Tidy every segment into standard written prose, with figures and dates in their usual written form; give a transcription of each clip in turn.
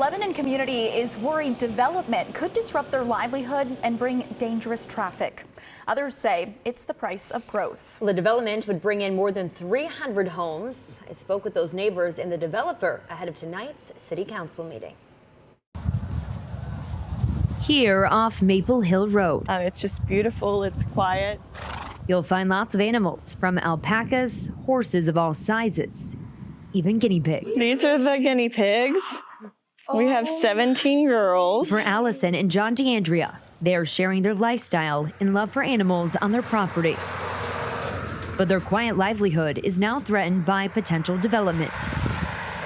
Lebanon community is worried development could disrupt their livelihood and bring dangerous traffic. Others say it's the price of growth. The development would bring in more than 300 homes. I spoke with those neighbors and the developer ahead of tonight's city council meeting. Here off Maple Hill Road. It's just beautiful. It's quiet. You'll find lots of animals, from alpacas, horses of all sizes, even guinea pigs. These are the guinea pigs. We have 17 girls. For Allison and John DeAndrea, they are sharing their lifestyle and love for animals on their property. But their quiet livelihood is now threatened by potential development.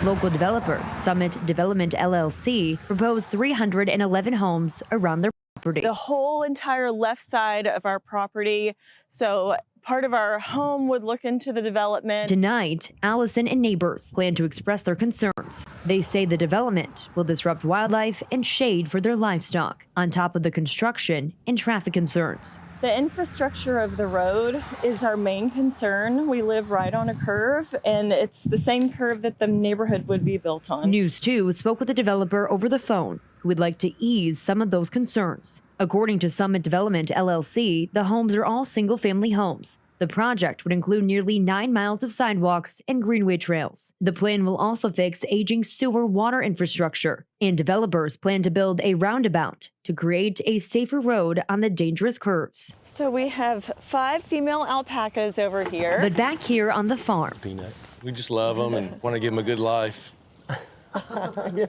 Local developer Summit Development LLC proposed 311 homes around their property. The whole entire left side of our property. So part of our home would look into the development. Tonight, Allison and neighbors plan to express their concerns. They say the development will disrupt wildlife and shade for their livestock, on top of the construction and traffic concerns. The infrastructure of the road is our main concern. We live right on a curve, and it's the same curve that the neighborhood would be built on. News 2 spoke with the developer over the phone, who would like to ease some of those concerns. According to Summit Development LLC, the homes are all single-family homes. The project would include nearly 9 miles of sidewalks and greenway trails. The plan will also fix aging sewer water infrastructure, and developers plan to build a roundabout to create a safer road on the dangerous curves. So we have 5 female alpacas over here. But back here on the farm, Peanut. We just love them and want to give them a good life.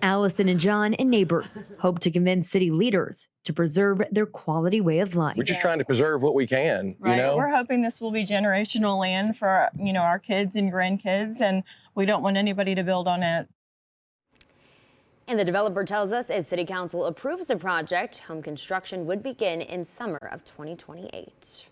Allison and John and neighbors hope to convince city leaders to preserve their quality way of life. We're just trying to preserve what we can, Right. you know? We're hoping this will be generational land for, our kids and grandkids, and we don't want anybody to build on it. And the developer tells us if city council approves the project, home construction would begin in summer of 2028.